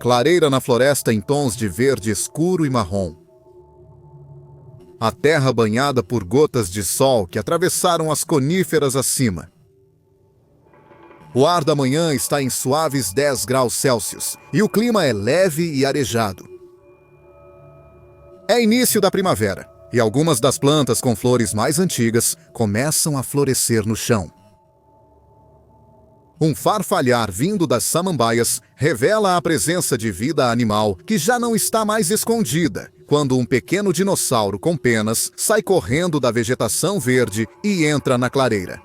clareira na floresta em tons de verde escuro e marrom. A terra banhada por gotas de sol que atravessaram as coníferas acima. O ar da manhã está em suaves 10 graus Celsius e o clima é leve e arejado. É início da primavera e algumas das plantas com flores mais antigas começam a florescer no chão. Um farfalhar vindo das samambaias revela a presença de vida animal que já não está mais escondida, quando um pequeno dinossauro com penas sai correndo da vegetação verde e entra na clareira.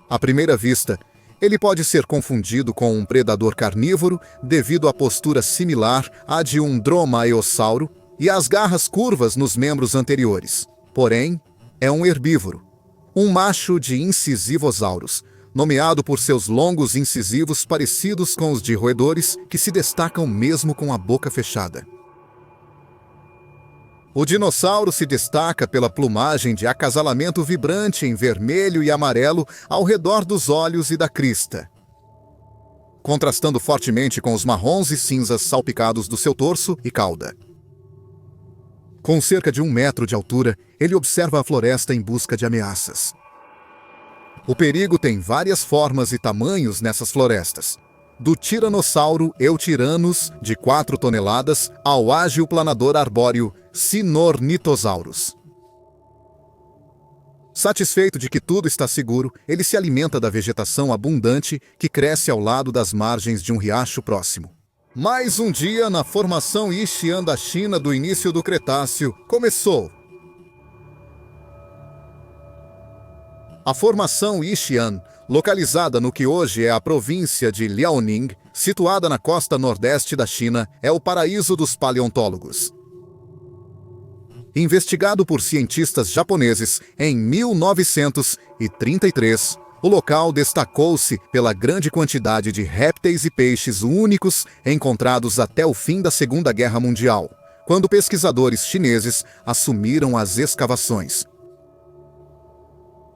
À primeira vista, ele pode ser confundido com um predador carnívoro devido à postura similar à de um dromaeossauro e às garras curvas nos membros anteriores. Porém, é um herbívoro, um macho de incisivosauros, nomeado por seus longos incisivos parecidos com os de roedores que se destacam mesmo com a boca fechada. O dinossauro se destaca pela plumagem de acasalamento vibrante em vermelho e amarelo ao redor dos olhos e da crista, contrastando fortemente com os marrons e cinzas salpicados do seu torso e cauda. Com cerca de 1 metro de altura, ele observa a floresta em busca de ameaças. O perigo tem várias formas e tamanhos nessas florestas, do tiranossauro Eutyrannus, de 4 toneladas, ao ágil planador arbóreo Sinornithosaurus. Satisfeito de que tudo está seguro, ele se alimenta da vegetação abundante que cresce ao lado das margens de um riacho próximo. Mais um dia na formação Yixian da China do início do Cretáceo começou. A formação Yixian, localizada no que hoje é a província de Liaoning, situada na costa nordeste da China, é o paraíso dos paleontólogos. Investigado por cientistas japoneses em 1933, o local destacou-se pela grande quantidade de répteis e peixes únicos encontrados até o fim da Segunda Guerra Mundial, quando pesquisadores chineses assumiram as escavações.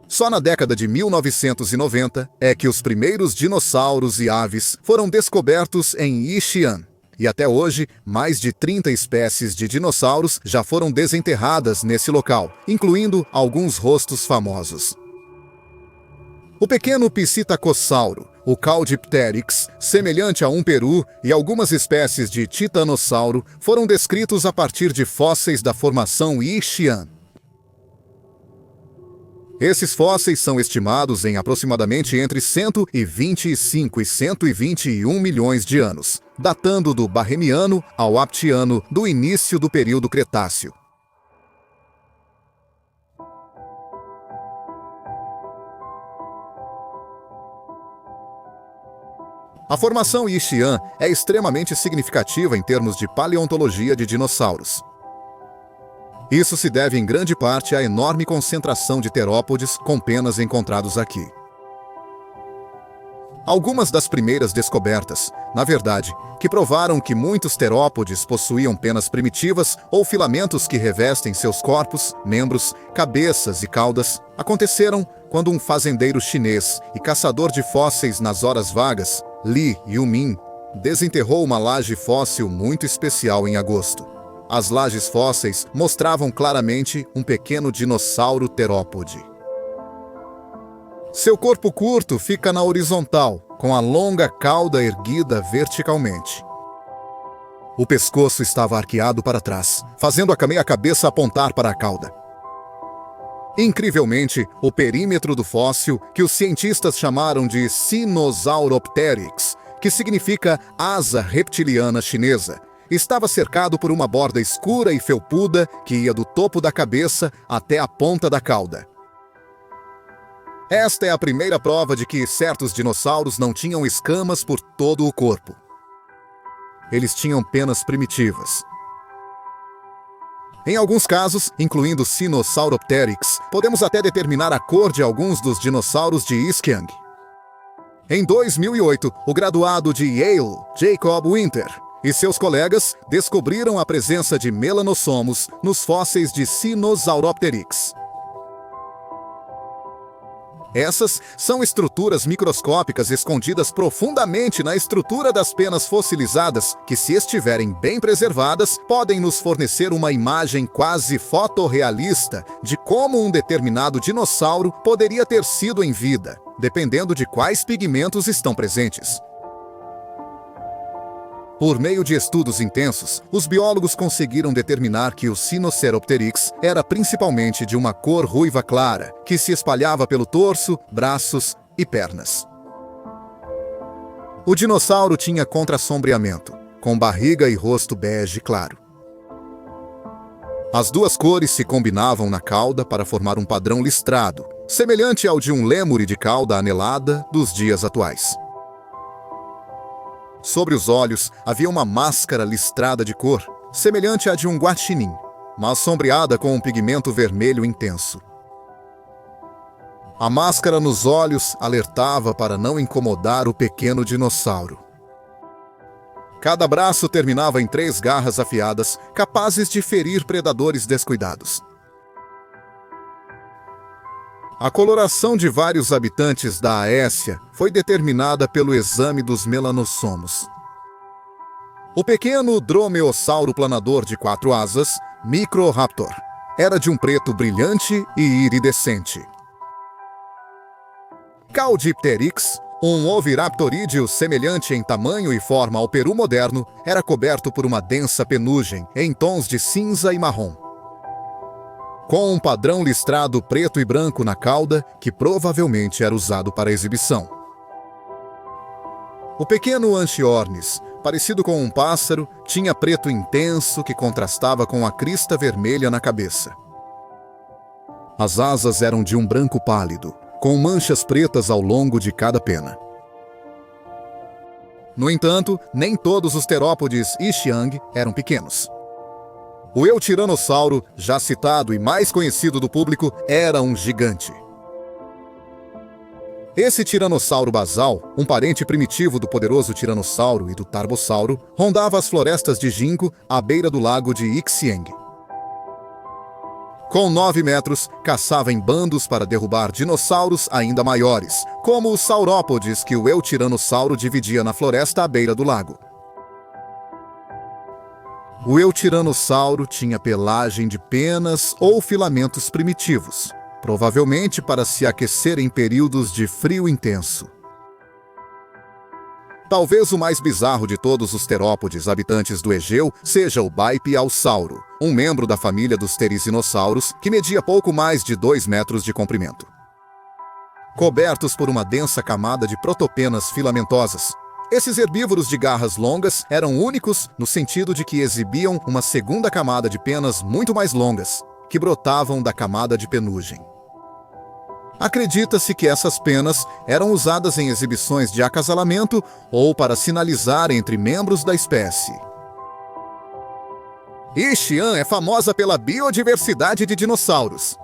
Só na década de 1990 é que os primeiros dinossauros e aves foram descobertos em Yixian. E até hoje, mais de 30 espécies de dinossauros já foram desenterradas nesse local, incluindo alguns rostos famosos. O pequeno Psittacossauro, o Caudipteryx, semelhante a um peru, e algumas espécies de titanossauro foram descritos a partir de fósseis da formação Yixian. Esses fósseis são estimados em aproximadamente entre 125 e 121 milhões de anos, datando do Barremiano ao Aptiano do início do período Cretáceo. A formação Yixian é extremamente significativa em termos de paleontologia de dinossauros. Isso se deve em grande parte à enorme concentração de terópodes com penas encontrados aqui. Algumas das primeiras descobertas, na verdade, que provaram que muitos terópodes possuíam penas primitivas ou filamentos que revestem seus corpos, membros, cabeças e caudas, aconteceram quando um fazendeiro chinês e caçador de fósseis nas horas vagas, Li Yumin, desenterrou uma laje fóssil muito especial em agosto. As lajes fósseis mostravam claramente um pequeno dinossauro terópode. Seu corpo curto fica na horizontal, com a longa cauda erguida verticalmente. O pescoço estava arqueado para trás, fazendo a cabeça apontar para a cauda. Incrivelmente, o perímetro do fóssil, que os cientistas chamaram de Sinosauropteryx, que significa asa reptiliana chinesa, estava cercado por uma borda escura e felpuda que ia do topo da cabeça até a ponta da cauda. Esta é a primeira prova de que certos dinossauros não tinham escamas por todo o corpo. Eles tinham penas primitivas. Em alguns casos, incluindo Sinosauropteryx, podemos até determinar a cor de alguns dos dinossauros de Ischiang. Em 2008, o graduado de Yale, Jacob Winter, e seus colegas descobriram a presença de melanossomos nos fósseis de Sinosauropteryx. Essas são estruturas microscópicas escondidas profundamente na estrutura das penas fossilizadas, que, se estiverem bem preservadas, podem nos fornecer uma imagem quase fotorrealista de como um determinado dinossauro poderia ter sido em vida, dependendo de quais pigmentos estão presentes. Por meio de estudos intensos, os biólogos conseguiram determinar que o Sinoceropteryx era principalmente de uma cor ruiva clara, que se espalhava pelo torso, braços e pernas. O dinossauro tinha contrassombreamento, com barriga e rosto bege claro. As duas cores se combinavam na cauda para formar um padrão listrado, semelhante ao de um lêmure de cauda anelada dos dias atuais. Sobre os olhos havia uma máscara listrada de cor, semelhante à de um guaxinim, mas sombreada com um pigmento vermelho intenso. A máscara nos olhos alertava para não incomodar o pequeno dinossauro. Cada braço terminava em 3 garras afiadas, capazes de ferir predadores descuidados. A coloração de vários habitantes da Aécia foi determinada pelo exame dos melanossomos. O pequeno dromeossauro planador de 4 asas, Microraptor, era de um preto brilhante e iridescente. Caudipteryx, um oviraptorídeo semelhante em tamanho e forma ao peru moderno, era coberto por uma densa penugem em tons de cinza e marrom, com um padrão listrado preto e branco na cauda, que provavelmente era usado para exibição. O pequeno Anchiornis, parecido com um pássaro, tinha preto intenso que contrastava com a crista vermelha na cabeça. As asas eram de um branco pálido, com manchas pretas ao longo de cada pena. No entanto, nem todos os terópodes Ixiang eram pequenos. O Eutiranossauro, já citado e mais conhecido do público, era um gigante. Esse tiranossauro basal, um parente primitivo do poderoso tiranossauro e do tarbossauro, rondava as florestas de ginkgo à beira do lago de Ixieng. Com 9 metros, caçava em bandos para derrubar dinossauros ainda maiores, como os saurópodes que o Eutiranossauro dividia na floresta à beira do lago. O Eutiranossauro tinha pelagem de penas ou filamentos primitivos, provavelmente para se aquecer em períodos de frio intenso. Talvez o mais bizarro de todos os terópodes habitantes do Egeu seja o Baipialsauro, um membro da família dos tericinossauros que media pouco mais de 2 metros de comprimento. Cobertos por uma densa camada de protopenas filamentosas, esses herbívoros de garras longas eram únicos no sentido de que exibiam uma segunda camada de penas muito mais longas, que brotavam da camada de penugem. Acredita-se que essas penas eram usadas em exibições de acasalamento ou para sinalizar entre membros da espécie. Ixian é famosa pela biodiversidade de dinossauros.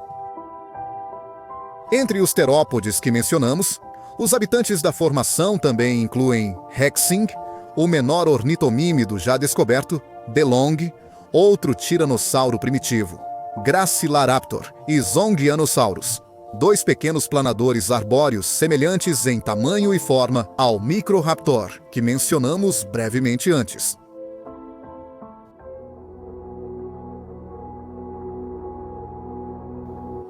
Entre os terópodes que mencionamos, os habitantes da formação também incluem Rexing, o menor ornitomímido já descoberto, Delong, outro tiranossauro primitivo, Gracilaraptor e Zongianosaurus, 2 pequenos planadores arbóreos semelhantes em tamanho e forma ao Microraptor, que mencionamos brevemente antes.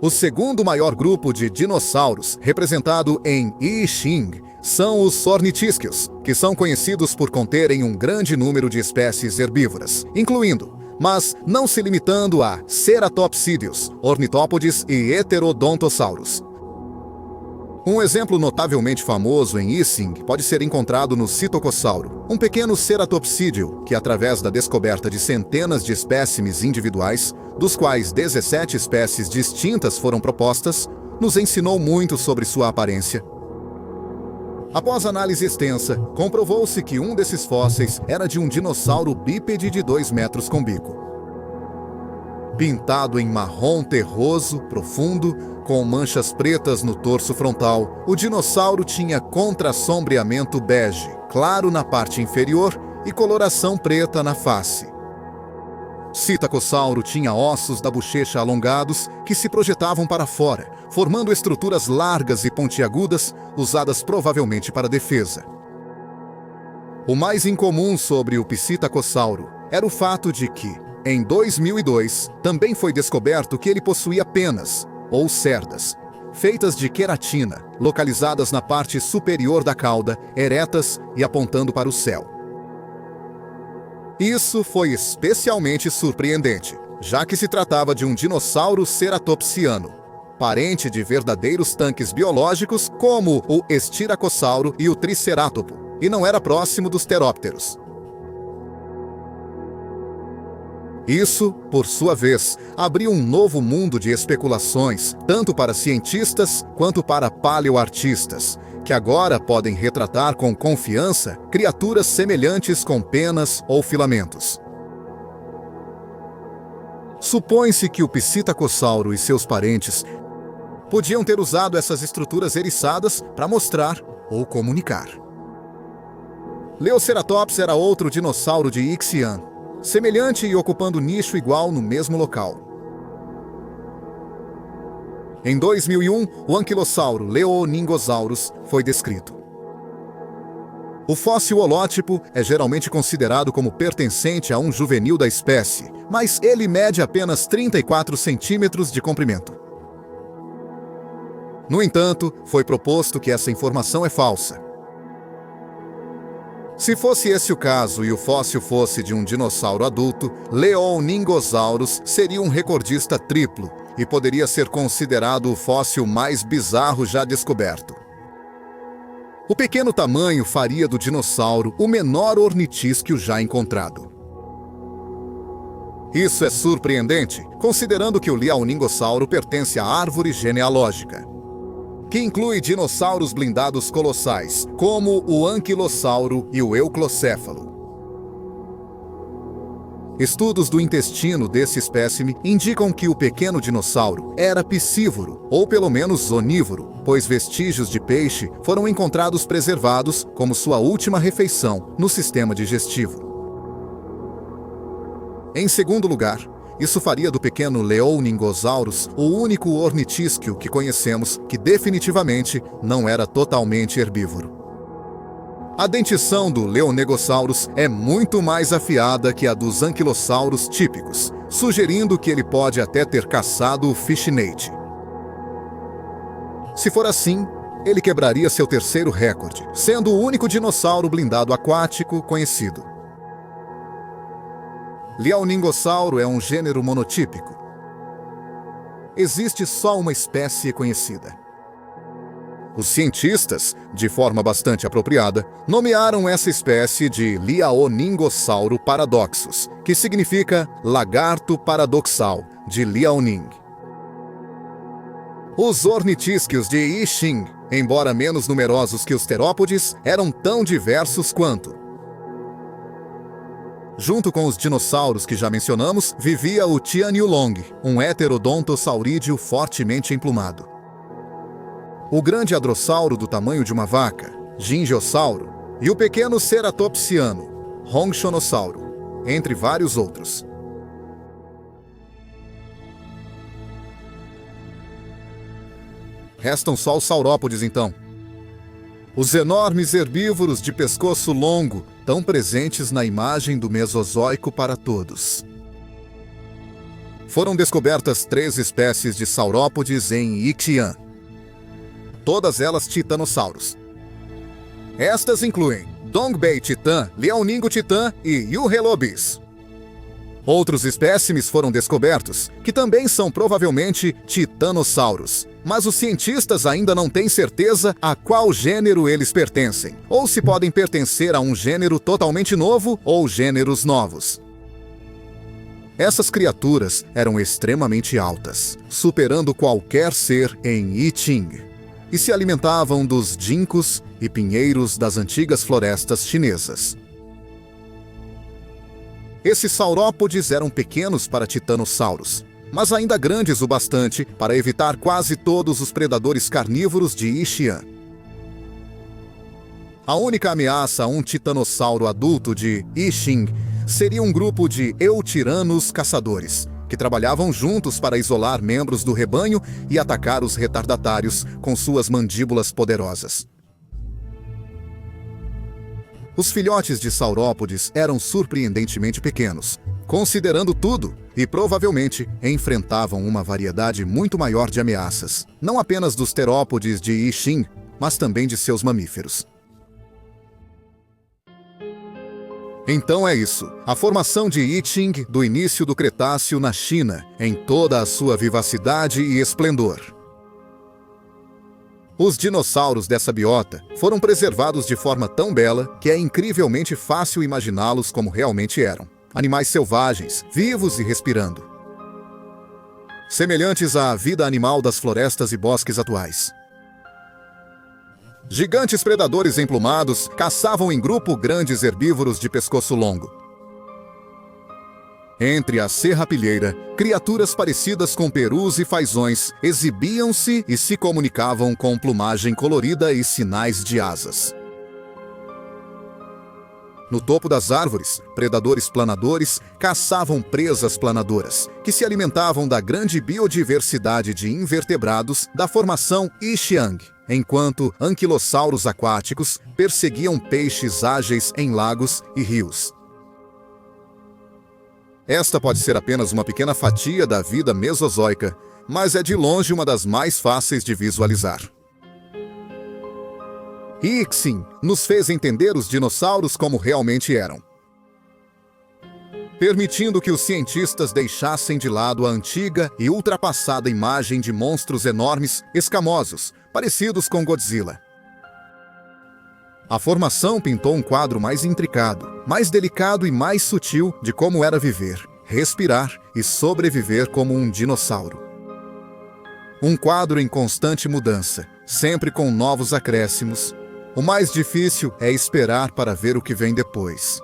O segundo maior grupo de dinossauros, representado em Yixing, são os ornitisquios, que são conhecidos por conterem um grande número de espécies herbívoras, incluindo, mas não se limitando a ceratopsídeos, ornitópodes e heterodontosauros. Um exemplo notavelmente famoso em Yixing pode ser encontrado no Citocossauro, um pequeno ceratopsídeo que, através da descoberta de centenas de espécimes individuais, dos quais 17 espécies distintas foram propostas, nos ensinou muito sobre sua aparência. Após análise extensa, comprovou-se que um desses fósseis era de um dinossauro bípede de 2 metros com bico. Pintado em marrom terroso, profundo, com manchas pretas no torso frontal, o dinossauro tinha contrassombreamento bege, claro na parte inferior e coloração preta na face. Citacossauro tinha ossos da bochecha alongados que se projetavam para fora, formando estruturas largas e pontiagudas, usadas provavelmente para defesa. O mais incomum sobre o Psitacossauro era o fato de que, em 2002, também foi descoberto que ele possuía penas, ou cerdas, feitas de queratina, localizadas na parte superior da cauda, eretas e apontando para o céu. Isso foi especialmente surpreendente, já que se tratava de um dinossauro ceratopsiano, parente de verdadeiros tanques biológicos como o Estiracossauro e o Tricerátopo, e não era próximo dos terópteros. Isso, por sua vez, abriu um novo mundo de especulações, tanto para cientistas quanto para paleoartistas, que agora podem retratar com confiança criaturas semelhantes com penas ou filamentos. Supõe-se que o Psitacossauro e seus parentes podiam ter usado essas estruturas eriçadas para mostrar ou comunicar. Leoceratops era outro dinossauro de Ixian, semelhante e ocupando nicho igual no mesmo local. Em 2001, o anquilossauro Leoningosaurus foi descrito. O fóssil holótipo é geralmente considerado como pertencente a um juvenil da espécie, mas ele mede apenas 34 centímetros de comprimento. No entanto, foi proposto que essa informação é falsa. Se fosse esse o caso e o fóssil fosse de um dinossauro adulto, Leoningosaurus seria um recordista triplo e poderia ser considerado o fóssil mais bizarro já descoberto. O pequeno tamanho faria do dinossauro o menor ornitísquio já encontrado. Isso é surpreendente, considerando que o Leoningossauro pertence à árvore genealógica, que inclui dinossauros blindados colossais, como o anquilossauro e o euclocéfalo. Estudos do intestino desse espécime indicam que o pequeno dinossauro era piscívoro, ou pelo menos onívoro, pois vestígios de peixe foram encontrados preservados como sua última refeição no sistema digestivo. Em segundo lugar, isso faria do pequeno Leoningosaurus o único ornitísquio que conhecemos que definitivamente não era totalmente herbívoro. A dentição do Leoningosaurus é muito mais afiada que a dos anquilossauros típicos, sugerindo que ele pode até ter caçado o fishnate. Se for assim, ele quebraria seu terceiro recorde, sendo o único dinossauro blindado aquático conhecido. Leoningossauro é um gênero monotípico. Existe só uma espécie conhecida. Os cientistas, de forma bastante apropriada, nomearam essa espécie de Liaoningossauro paradoxus, que significa lagarto paradoxal, de Liaoning. Os ornitísquios de Yixing, embora menos numerosos que os terópodes, eram tão diversos quanto. Junto com os dinossauros que já mencionamos, vivia o Tianyulong, um heterodontosaurídeo fortemente emplumado. O grande hadrossauro do tamanho de uma vaca, Gingiosauro, e o pequeno ceratopsiano, Hongshonossauro, entre vários outros. Restam só os saurópodes, então. Os enormes herbívoros de pescoço longo, tão presentes na imagem do Mesozoico para todos. Foram descobertas 3 espécies de saurópodes em Ixian, todas elas titanossauros. Estas incluem Dongbei titã, Liaoningo titã e Yuhelobis. Outros espécimes foram descobertos, que também são provavelmente titanossauros, mas os cientistas ainda não têm certeza a qual gênero eles pertencem, ou se podem pertencer a um gênero totalmente novo ou gêneros novos. Essas criaturas eram extremamente altas, superando qualquer ser em Yiqing, e se alimentavam dos ginkgos e pinheiros das antigas florestas chinesas. Esses saurópodes eram pequenos para titanossauros, mas ainda grandes o bastante para evitar quase todos os predadores carnívoros de Ixian. A única ameaça a um titanossauro adulto de Yixing seria um grupo de eutiranos caçadores, que trabalhavam juntos para isolar membros do rebanho e atacar os retardatários com suas mandíbulas poderosas. Os filhotes de saurópodes eram surpreendentemente pequenos, considerando tudo, e provavelmente enfrentavam uma variedade muito maior de ameaças, não apenas dos terópodes de Yixin, mas também de seus mamíferos. Então é isso, a formação de Yiqing do início do Cretáceo na China, em toda a sua vivacidade e esplendor. Os dinossauros dessa biota foram preservados de forma tão bela que é incrivelmente fácil imaginá-los como realmente eram. Animais selvagens, vivos e respirando. Semelhantes à vida animal das florestas e bosques atuais. Gigantes predadores emplumados caçavam em grupo grandes herbívoros de pescoço longo. Entre a serrapilheira, criaturas parecidas com perus e fazões exibiam-se e se comunicavam com plumagem colorida e sinais de asas. No topo das árvores, predadores planadores caçavam presas planadoras, que se alimentavam da grande biodiversidade de invertebrados da formação Yixiang, enquanto anquilossauros aquáticos perseguiam peixes ágeis em lagos e rios. Esta pode ser apenas uma pequena fatia da vida mesozoica, mas é de longe uma das mais fáceis de visualizar. Yixing nos fez entender os dinossauros como realmente eram, permitindo que os cientistas deixassem de lado a antiga e ultrapassada imagem de monstros enormes, escamosos, parecidos com Godzilla. A formação pintou um quadro mais intricado, mais delicado e mais sutil de como era viver, respirar e sobreviver como um dinossauro. Um quadro em constante mudança, sempre com novos acréscimos. O mais difícil é esperar para ver o que vem depois.